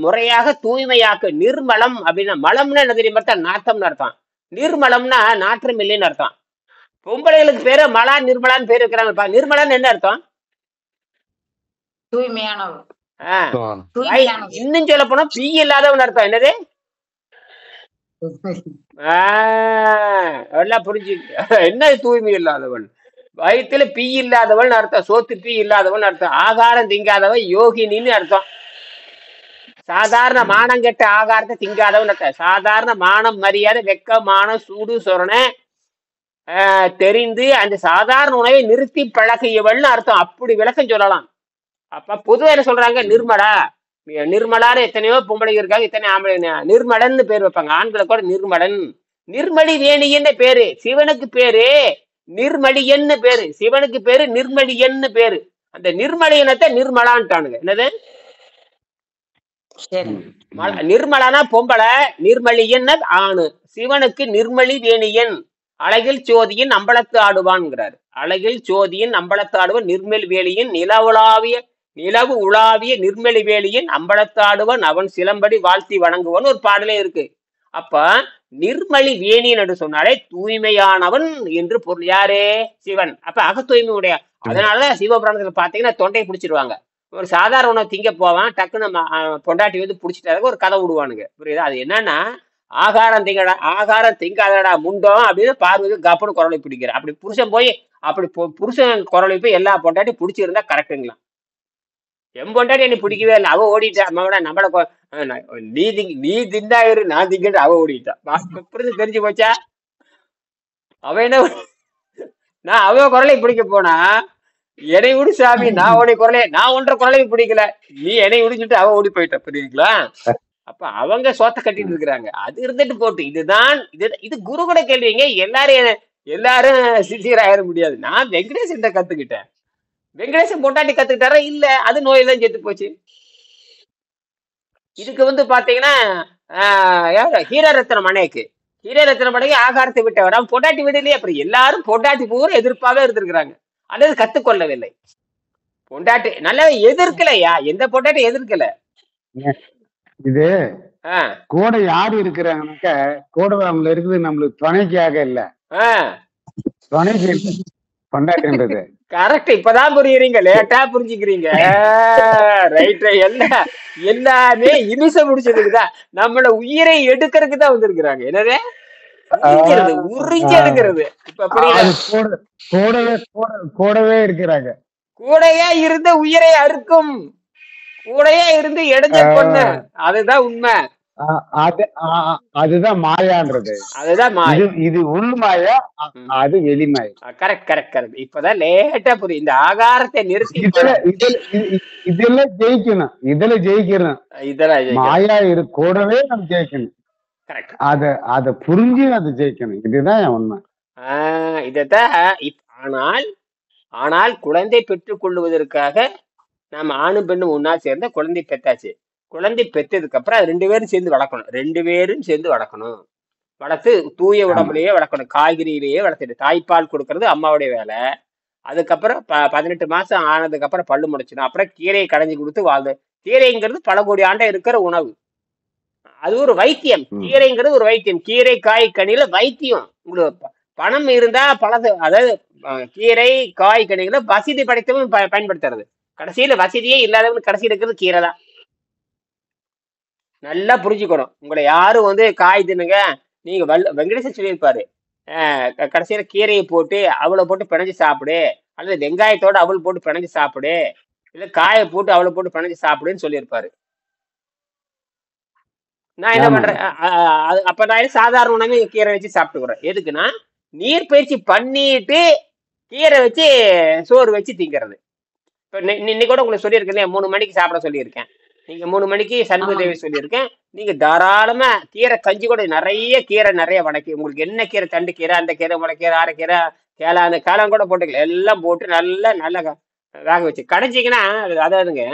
முறையாக தூய்மையாக்கு. நிர்மலம் அப்படின்னா, மலம்னா என்ன தெரியுமா? நாற்றம்னு அர்த்தம். நிர்மலம்னா நாற்றம் இல்லைன்னு அர்த்தம். பொம்பளைகளுக்கு பேரு மலா நிர்மலான்னு பேர் இருக்கிறாங்க. நிர்மலான்னு என்ன அர்த்தம்? தூய்மையானவன். இன்னும் சொல்ல போனா பீ இல்லாதவன் அர்த்தம். என்னது? எல்லாம் புரிஞ்சு. என்ன தூய்மை இல்லாதவன்? வயிற்றுல பீ இல்லாதவன் அர்த்தம். சோத்து பீ இல்லாதவன் அர்த்தம். ஆகாரம் திங்காதவன் யோகினின்னு அர்த்தம். சாதாரண மானம் கெட்ட ஆகாரத்தை திங்காதவன் அர்த்தம். சாதாரண மானம் மரியாதை வெக்கம் மானம் சூடு சொரணை தெரிந்து அந்த சாதாரண உணவை நிறுத்தி பழகியவள்னு அர்த்தம். அப்படி விளக்கம் சொல்லலாம். அப்ப பொதுவா என்ன சொல்றாங்க? நிர்மலா. நிர்மலான்னு எத்தனையோ பொம்பளைங்க இருக்காங்க, எத்தனை ஆம்பளை. நிர்மலன்னு பேர் வைப்பாங்க. ஆண்களை கூட நிர்மலன். நிர்மலி வேணியன்னு பேரு. சிவனுக்கு பேரு நிர்மலியன்னு பேரு. சிவனுக்கு பேரு நிர்மலியன்னு பேரு. அந்த நிர்மலியனத்தை நிர்மலான்ட்டானுங்க. என்னது? நிர்மலானா பொம்பளை, நிர்மலியன் ஆணு. சிவனுக்கு நிர்மலி வேணியன். அழகில் சோதியின் அம்பலத்து ஆடுவான்ங்கிறாரு. அழகில் சோதியின் அம்பலத்து ஆடுவன் நிர்மல் வேலியின் நிலவு உலாவிய நிர்மலி வேலியின் அம்பலத்தாடுவன் அவன் சிலம்படி வாழ்த்தி வணங்குவன் ஒரு பாடலே இருக்கு. அப்ப நிர்மலி வேணியன் என்று சொன்னாலே தூய்மையானவன் என்று பொருள். யாரே? சிவன். அப்ப அக தூய்மை உடைய. அதனாலதான் சிவபுராணத்துல பாத்தீங்கன்னா தொண்டையை பிடிச்சிருவாங்க. ஒரு சாதாரண உணவு திங்க போவான், டக்குன்னு பொண்டாட்டி வந்து பிடிச்சிட்டாரு ஒரு கதை விடுவானுங்க. புரியுதா? அது என்னன்னா, ஆகாரம் திங்காதடா முண்டோம் அப்படின்னு பார்வதி கப்பனு குரலை பிடிக்கிற. அப்படி புருஷன் போய் அப்படி புருஷன் குரலை போய் எல்லா பொண்டாட்டி பிடிச்சிருந்தா கரெக்டுங்களா? என் பொண்டாட்டி என்னை பிடிக்கவே இல்லை, அவ ஓடிட்டா. அம்மாவோட நம்மள நீ திண்டாயிரு நான் திங்கிட்டு அவ ஓடிட்டா. புரிஞ்சு தெரிஞ்சு போச்சா? அவ என்ன, நான் அவ குரலை பிடிக்க போனா என்னை விடு சாமி, நான் ஒன்றரை குரலையும் பிடிக்கல, நீ என்னை விடுச்சுட்டு அவ ஓடி போயிட்ட. புரியுங்களா? அப்ப அவங்க சோத்த கட்டிட்டு இருக்கிறாங்க. அது இருந்துட்டு போட்டு. இது குரு கூட கேள்விங்க. எல்லாரும் சிசியராயிட முடியாது. நான் வெங்கடேசன் கத்துக்கிட்டேன். வெங்கடேசன் பொண்டாட்டி கத்துக்கிட்டாரா? இல்ல, அது நோயெல்லாம் செத்து போச்சு. இதுக்கு வந்து பாத்தீங்கன்னா ஹீரரத்ன மனைக்கு ஆகாரத்தை விட்டவர் அவன் பொண்டாட்டி விடலையே. அப்புறம் எல்லாரும் பொண்டாட்டி பூரா எதிர்ப்பாவே இருந்திருக்கிறாங்க. அல்லது கத்துக்கொள்ளவில்லை. பொண்டாட்டி நல்லா எதிர்க்கலையா? எந்த பொண்டாட்டி எதிர்க்கல. இது ஆ கூட யாரு இருக்கிறாங்கன்னாக்க கூட அவங்கள இருக்குது நம்மளுக்கு துணைக்காக இல்ல, ஆ துணைக்கு இல்ல கொண்டாட்டின்றது. கரெக்ட். இப்பதான் புரியுறீங்க, லேட்டா புரிஞ்சுக்கிறீங்க. ரைட். எல்லாமே இனிச முடிச்சதுக்குதான், நம்மள உயிரை எடுக்கிறதுக்கு தான் வந்திருக்கிறாங்க. என்னது உறிஞ்சிருது, ஆஹ் உறிஞ்சி ஆஹ் எடுக்கிறது. இப்ப புரியுதா? அது கூடவே இருக்கிறாங்க. கூடையே இருந்து உயிரை அறுக்கும், கூடையே இருந்து எடுஞ்ச பொண்ணு. ஆஹ் அதுதான் உண்மை. அதுதான் மாயான்றது. அதுதான் மாய். இது உள் மாயா, அது வெளி மாயா. Correct correct correct. இப்பதான் லேட்டா புரியும். இந்த ஆகாரத்தை நிறுத்தி இதுல ஜெயிக்கணும், இதெல்லாம் மாயா கூடவே நம்ம ஜெயிக்கணும். அத புரிஞ்சு அதை ஜெயிக்கணும். இதுதான் என் உண்மை. இதத்தான். ஆனால் குழந்தை பெற்றுக் கொள்வதற்காக நம்ம ஆணும் பெண்ணும் ஒன்னா சேர்ந்த குழந்தை பெற்றாச்சு. குழந்தை பெற்றதுக்கு அப்புறம் அது 2 பேரும் சேர்ந்து வளர்க்கணும். 2 பேரும் சேர்ந்து வளர்க்கணும். வளர்த்து தூய உடம்புலயே வளர்க்கணும், காய்கறியிலேயே வளர்த்துட்டு. தாய்ப்பால் கொடுக்கறது அம்மாவுடைய வேலை. அதுக்கப்புறம் 18 மாசம் ஆனதுக்கு அப்புறம் பல்லு முளைச்சிடும். அப்புறம் கீரையை கடைஞ்சி கொடுத்து வாழ்ந்து. கீரைங்கிறது பல கோடி ஆண்டை இருக்கிற உணவு. அது ஒரு வைத்தியம். கீரைங்கிறது ஒரு வைத்தியம். கீரை காய் கனியில வைத்தியம். உங்களுக்கு பணம் இருந்தா பழது, அதாவது கீரை காய் கனிகளை வசதி படைத்தவன் பயன்படுத்துறது. கடைசியில வசதியே இல்லாதவன் கடைசியில் இருக்கிறது கீரை தான். நல்லா புரிஞ்சுக்கணும். உங்களை யாரும் காய் தின்னுங்க, நீங்க வெங்கடேசன் சொல்லியிருப்பாரு, கடைசியில கீரையை போட்டு அவளை போட்டு பிணைஞ்சு சாப்பிடு, அல்லது வெங்காயத்தோட அவள் போட்டு பிணைஞ்சு சாப்பிடு, இல்ல காயை போட்டு அவளை போட்டு பிணைஞ்சு சாப்பிடுன்னு சொல்லியிருப்பாரு. நான் என்ன பண்றேன், அப்ப நான் சாதாரண உணவே கீரை வச்சு சாப்பிட்டுக்கிறேன். எதுக்குன்னா, நீர் பயிற்சி பண்ணிட்டு கீரை வச்சு சோறு வச்சு திங்கிறது. இப்ப இன்னைக்கு கூட உங்களுக்கு சொல்லியிருக்கேன், 3 மணிக்கு சாப்பிட சொல்லியிருக்கேன். நீங்க 3 மணிக்கு சண்முக தேவி சொல்லியிருக்கேன். நீங்க தாராளமா கீரை கஞ்சி கூட, நிறைய கீரை நிறைய வணக்கி, உங்களுக்கு என்ன கீரை, தண்டு கீரை, அந்த கீரை, முளைக்கீரை, அரைக்கீரை, காளான் கூட போட்டுக்கலாம். எல்லாம் போட்டு நல்லா வேக வச்சு கடைஞ்சிங்கன்னா, அதாவதுங்க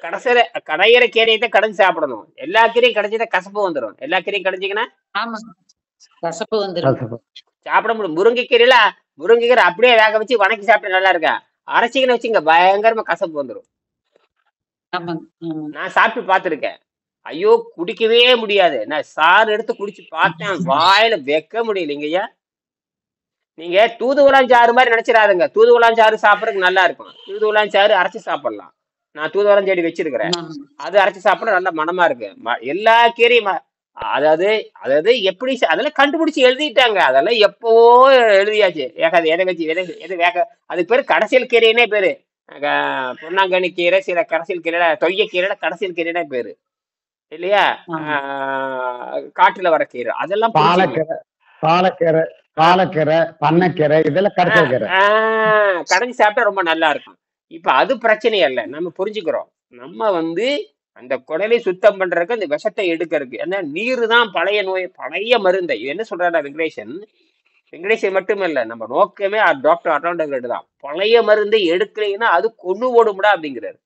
கடைசியில கடையிற கீரையை தான் கடைஞ்சி சாப்பிடணும். எல்லா கீரையும் கடைஞ்சிதான் கசப்பு வந்துடும். எல்லா கீரையும் கடைஞ்சிங்கன்னா கசப்பு வந்துடும், சாப்பிட முடியும். முருங்கைக்கீரை அப்படியே வேக வச்சு வணக்கி சாப்பிட்டு நல்லா இருக்கா. அரைச்சிங்கன்னு வச்சுங்க பயங்கரமா கசப்பு வந்துடும். நான் சாப்பிட்டு பார்த்துருக்கேன். ஐயோ குடிக்கவே முடியாது. நான் சாறு எடுத்து குடிச்சு பார்த்தேன், வாயில வைக்க முடியலைங்கய்யா. நீங்க தூதுவளாஞ்சாறு மாதிரி நினைச்சிடாதுங்க. தூதுவளாஞ்சாறு சாப்பிடறதுக்கு நல்லா இருக்கும். தூதுவளாஞ்சாறு அரைச்சி சாப்பிடலாம். நான் தூதுவளம் செடி வச்சிருக்கிறேன். அது அரைச்சி சாப்பிட நல்ல மனமா இருக்கு. எல்லா கீரையும் அதாவது எப்படி அதெல்லாம் கண்டுபிடிச்சு எழுதிட்டாங்க. அதெல்லாம் எப்பவோ எழுதியாச்சு. எதை வச்சு எது வேக, அதுக்கு பேரு கடைசியல் கீரைன்னே பேரு. பொன்னாங்கண்ணி கீரை, சில கடைசியல் கீரை, தொய்ய கீரை கடைசியல் கீரைனே பேரு இல்லையா. காட்டுல வர கீரை அதெல்லாம் பாலக்கீரை, பண்ணக்கீரை, இதெல்லாம் கடைஞ்சி சாப்பிட்டா ரொம்ப நல்லா இருக்கும். இப்ப அது பிரச்சனை இல்ல, நம்ம புரிஞ்சுக்கிறோம். நம்ம அந்த குடலை சுத்தம் பண்றதுக்கு, அந்த விஷத்தை எடுக்கிறதுக்கு, அந்த நீரு தான் பழைய நோய், பழைய மருந்தை. என்ன சொல்றாரு வெங்கடேசன் மட்டும் இல்ல, நம்ம நோக்கமே டாக்டர் அட்டோண்டர் தான். பழைய மருந்தை எடுக்கலைன்னா அது கொண்டு ஓடும்டா அப்படிங்கிறாரு.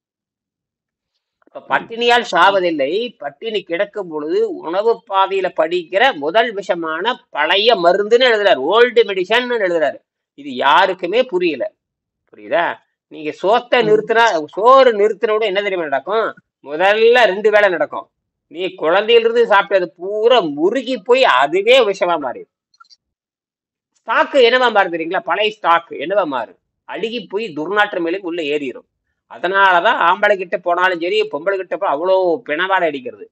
இப்ப பட்டினியால் சாவதில்லை, பட்டினி கிடக்கும் பொழுது உணவு பாதையில படிக்கிற முதல் விஷமான பழைய மருந்துன்னு எழுதுறாரு. ஓல்டு மெடிசன் எழுதுறாரு. இது யாருக்குமே புரியல. புரியுதா? நீங்க சோத்தை நிறுத்தினா, சோறு நிறுத்தினோட என்ன தெரியுமா நடக்கும்? முதல்ல 2 வேலை நடக்கும். நீ குழந்தையிலிருந்து சாப்பிட்டது பூரா முருகி போய் அதுவே விஷமா மாறி, ஸ்டாக்கு என்னவா மாறு தெரியுங்களா? பழைய ஸ்டாக்கு என்னவா மாறு? அழுகி போய் துர்நாற்றம் மேலே உள்ள ஏறிடும். அதனாலதான் ஆம்பளை கிட்ட போனாலும் சரி, பொம்பளை கிட்ட போய் அவ்வளோ பிணவாடை அடிக்கிறது.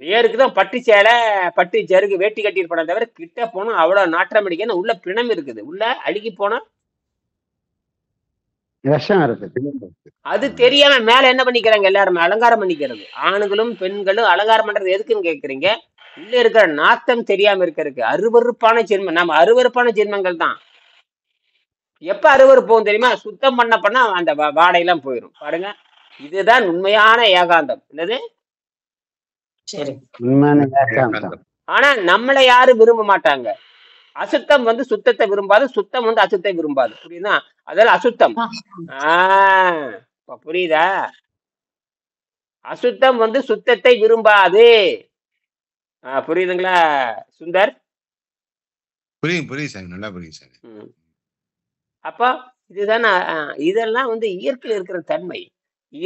பேருக்குதான் பட்டு சேலை, பட்டு ஜருகு, வேட்டி கட்டியிருப்பா தவிர கிட்ட போனா அவ்வளவு நாற்றம் அடிக்கன்னு உள்ள பிணம் இருக்குது. உள்ள அழுகி போனா விஷம் இருக்கு. அது தெரியாம மேல என்ன பண்ணிக்கிறாங்க, எல்லாருமே அலங்காரம் பண்ணிக்கிறது. ஆணுகளும் பெண்களும் அலங்காரம் பண்றது எதுக்குன்னு கேக்குறீங்க? உள்ள இருக்கிற நாத்தம் தெரியாம இருக்கிறதுக்கு. அருவருப்பான ஜென்மம். நம்ம அருவருப்பான ஜென்மங்கள் தான். எப்ப அருவருப்போம் தெரியுமா? சுத்தம் பண்ண அந்த வாடையெல்லாம் போயிடும். பாருங்க, இதுதான் உண்மையான ஏகாந்தம். என்னது? ஆனா நம்மளை யாரும் விரும்ப மாட்டாங்க. அசுத்தம் சுத்தத்தை விரும்பாது, சுத்தம் அசுத்தத்தை விரும்பாது. புரியுதா? அதெல்லாம் அசுத்தம். புரியுதா? அசுத்தம் சுத்தத்தை விரும்பாது. புரியுதுங்களா சுந்தர்? புரியுது சார், நல்லா புரியுது சார். அப்ப இதுதானே, இதெல்லாம் இயற்கையில் இருக்கிற தன்மை.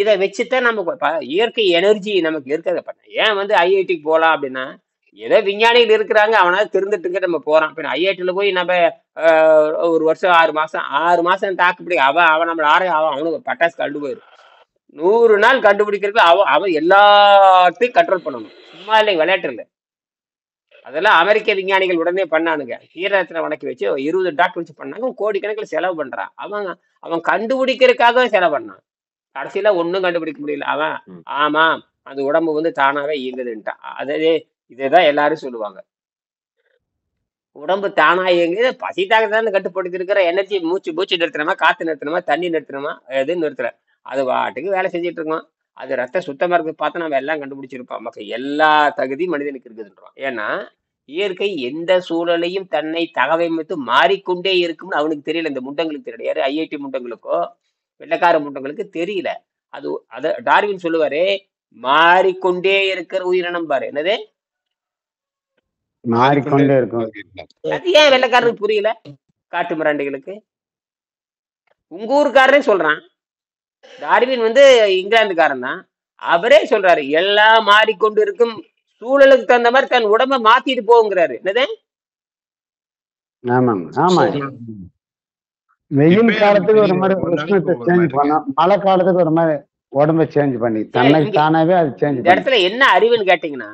இதை வச்சுதான் நமக்கு இயற்கை எனர்ஜி நமக்கு இருக்கிறத பண்ண. ஏன் வந்து ஐஐடிக்கு போகலாம் அப்படின்னா, ஏதோ விஞ்ஞானிகள் இருக்கிறாங்க, அவனாவது திருந்துட்டுங்க நம்ம போறான். இப்போ ஐஐடியில் போய் நம்ம ஒரு வருஷம் 6 மாசம் தாக்குப்பிடி அவன் நம்மள அவனுக்கு பட்டாசு கண்டு போயிடும். 100 நாள் கண்டுபிடிக்கிறதுக்கு அவன் எல்லாத்தையும் கண்ட்ரோல் பண்ணணும். சும்மா இல்லைங்க, விளையாட்டு இல்லை. அதெல்லாம் அமெரிக்க விஞ்ஞானிகள் உடனே பண்ணானுங்க. கீரத்தின வணக்கி வச்சு 20 டாக்டர் வச்சு பண்ணாங்க. கோடிக்கணக்கில் செலவு பண்றான். அவன் கண்டுபிடிக்கிறதுக்காக செலவு பண்ணான். கடைசியில ஒன்னும் கண்டுபிடிக்க முடியல. அவன் ஆமா அந்த உடம்பு வந்து தானாவே இயங்குதுன்ட்டான். அதே இதேதான் எல்லாரும் சொல்லுவாங்க. உடம்பு தானா இயங்குது, பசி தாக்கத்தானே கட்டுப்படுத்தி இருக்கிற. எனர்ஜி மூச்சு நிறுத்தணுமா, காத்து நிறுத்தணுமா, தண்ணி நிறுத்தணுமா, எதுவும் நிறுத்தல. அது வாட்டுக்கு வேலை செஞ்சுட்டு இருக்கோம். அது ரத்த சுத்தமா இருக்கு பார்த்து நம்ம எல்லாம் கண்டுபிடிச்சிருப்போம். மக்கள் எல்லா தகுதி மனிதனுக்கு இருக்குதுன்றோம். ஏன்னா இயற்கை எந்த சூழலையும் தன்னை தகவமைத்து மாறிக்கொண்டே இருக்கும்னு அவனுக்கு தெரியல. இந்த முண்டங்களுக்கு தெரியல. யாரு ஐஐடி முண்டங்களுக்கோ வெள்ளக்கார முண்டங்களுக்கு தெரியல. அத டார்வின் சொல்லுவாரு, மாறிக்கொண்டே இருக்கிற உயிரினம் பாரு. என்னது மாறிக்கொண்டே இருக்கும். அது ஏன் வெள்ளக்காரருக்கு புரியல? காட்டு மிராண்டிகளுக்கு. உங்க ஊருக்காரனே சொல்றான். டார்வின் வந்து இங்கிலாந்துக்காரன் தான். அவரே சொல்றாரு, எல்லாம் மாறிக்கொண்டு இருக்கும், சூழலுக்கு தகுந்த மாதிரி தன் உடம்ப மாத்திட்டு போங்கிறாரு. என்னது? ஆமாங்க, ஆமா. வெயில் காலத்துக்கு ஒரு மாதிரி உஷ்ணத்தை சேஞ்ச் பண்ணோம், மழை காலத்துக்கு ஒரு மாதிரி உடம்ப சேஞ்ச் பண்ணி தன்னைக்கு தானாவே அது சேஞ்ச். இந்த இடத்துல என்ன அறிவுன்னு கேட்டீங்கன்னா,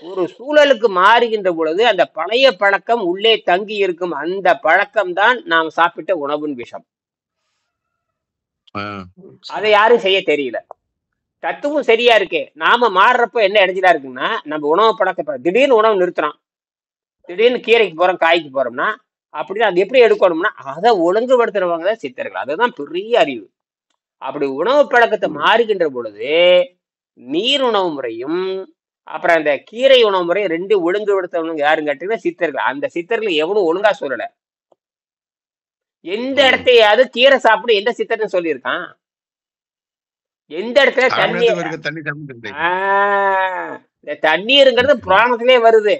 ஒரு சூழலுக்கு மாறுகின்ற பொழுது அந்த பழைய பழக்கம் உள்ளே தங்கி இருக்கும். அந்த பழக்கம் தான் நாம் சாப்பிட்ட உணவின் விஷம். அதை யாரும் செய்ய தெரியல. தத்துவம் சரியா இருக்கு. நாம மாறுறப்ப என்ன இடைஞ்சலா இருக்குன்னா, நம்ம உணவு பழக்க திடீர்னு உணவு நிறுத்துறோம். திடீர்னு கீரைக்கு போறோம், காய்க்கு போறோம்னா அப்படிதான். அது எப்படி எடுக்கணும்னா அதை ஒழுங்குபடுத்துறவங்க தான் சித்தர்கள். அதுதான் பெரிய அறிவு. அப்படி உணவு பழக்கத்தை மாறுகின்ற பொழுது நீர் உணவு முறையும் அப்புறம் அந்த கீரை உணவு முறையும் ரெண்டு ஒழுங்குபடுத்தவங்க யாருன்னு கேட்டீங்கன்னா சித்தர்கள். அந்த சித்தர்கள் எவனும் ஒழுங்கா சொல்லல. எந்த இடத்தையாவது கீரை சாப்பிடு எந்த சித்தர்னு சொல்லியிருக்கான்? எந்த இடத்துல தண்ணீருங்கிறது புராணத்திலே வருது.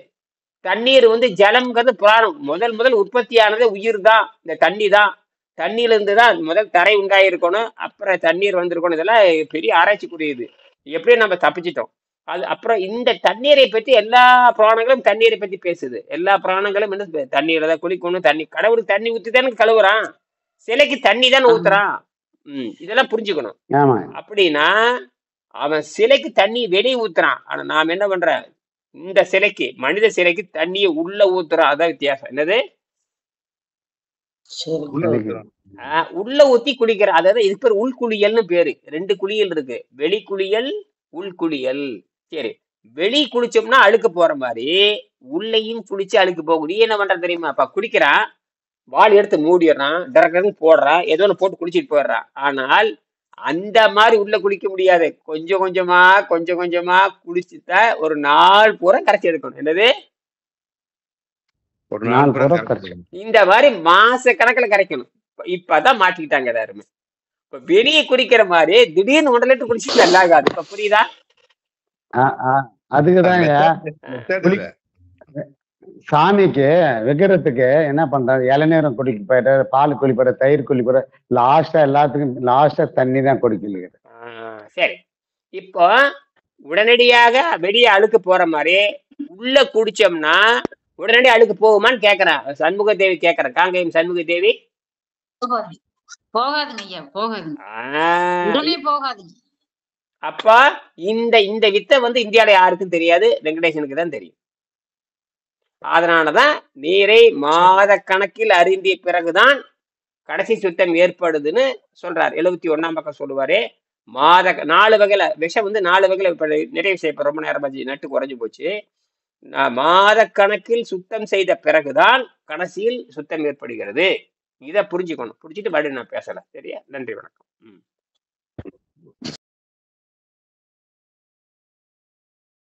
தண்ணீர் வந்து ஜலம்ங்கிறது புராணம். முதல் உற்பத்தியானது உயிர் தான், இந்த தண்ணி தான். தண்ணியில இருந்து தான் முதல் தரை உண்டாயிருக்கணும், அப்புறம் தண்ணீர் வந்திருக்கணும். இதெல்லாம் பெரிய ஆராய்ச்சிக்குரியது. எப்படியும் நம்ம தப்பிச்சிட்டோம். அது அப்புறம் இந்த தண்ணீரை பற்றி எல்லா புராணங்களும் தண்ணீரை பற்றி பேசுது. எல்லா புராணங்களும் என்ன, தண்ணீரை தான் குளிக்கணும், தண்ணி கடவுளுக்கு தண்ணி ஊற்றி தானே கழுவுறான், சிலைக்கு தண்ணி தானே ஊத்துறான். இதெல்லாம் புரிஞ்சுக்கணும். அப்படின்னா அவன் சிலைக்கு தண்ணி வெளியே ஊத்துறான். ஆனா நாம் என்ன பண்ற, இந்த சிலைக்கு மனித சிலைக்கு தண்ணியை உள்ள ஊத்துறோம். அதான் வித்தியாசம். என்னது? உள்ள ஊத்தி குளிக்கிற. அதாவது இது பேர் உள்குளியல்னு பேரு. 2 குளியல் இருக்கு, வெளிக்குளியல் உள்குளியல். சரி, வெளி குளிச்சோம்னா அழுக்கு போற மாதிரி உள்ளையும் குளிச்சு அழுக்கு போகும். நீ என்ன பண்ற தெரியுமா? அப்ப குளிக்கிறான், வால் எடுத்து மூடிடுறான், டரக்கன்னு போடுறான், ஏதோ ஒன்று போட்டு குளிச்சுட்டு போயிடுறான். ஆனால் அந்த மாதிரி உள்ள குளிக்க முடியாது. கொஞ்சம் கொஞ்சமா குளிச்சுட்டா ஒரு நாள் பூரா கரைச்சி எடுக்கணும். என்னது? இந்த மாதிரி மாச கணக்குல கரைக்கணும். இப்பதான் மாட்டிக்கிட்டாங்க எல்லாருமே. இப்ப வெளியே குடிக்கிற மாதிரி திடீர்னு 1 லிட்டர் குடிச்சு நல்லா ஆகாது. இப்ப புரியுதா? அதுக்குதாங்க சாமிக்கு விக்கிரத்துக்கு என்ன பண்றாரு, இளநீரம் குடிக்க போயிட்டாரு, பால் குளிப்பற, தயிர் குளிப்பற, லாஸ்டா எல்லாத்துக்கும் லாஸ்டா தண்ணி தான் குடிக்கல. சரி, இப்போ உடனடியாக வெளியே அழுக்கு போற மாதிரி உள்ள குடிச்சோம்னா உடனடி அழுக்கு போகுமான்னு கேக்குறேன். சண்முக தேவி கேக்குறேன். காங்கேயம் சண்முக தேவி. போகாதுங்க ஐயா, போகாதுங்க. அப்ப இந்த வித்தை வந்து இந்தியாவில யாருக்கும் தெரியாது, வெங்கடேசனுக்கு தான் தெரியும். அதனாலதான் நீரை மாத கணக்கில் அறிந்திய பிறகுதான் கடைசி சுத்தம் ஏற்படுதுன்னு சொல்றாரு. 71ஆம் பக்கம் சொல்லுவாரு. 4 வகையில விஷம் வந்து 4 வகையில நிறைவு செய்ய ரொம்ப நேரம் நட்டு குறைஞ்சு போச்சு. மாத கணக்கில் சுத்தம் செய்த பிறகுதான் கடைசியில் சுத்தம் ஏற்படுகிறது. இதை புரிஞ்சுக்கணும். புரிஞ்சுட்டு மறுபடியும் நான் பேசல. சரியா? நன்றி, வணக்கம்.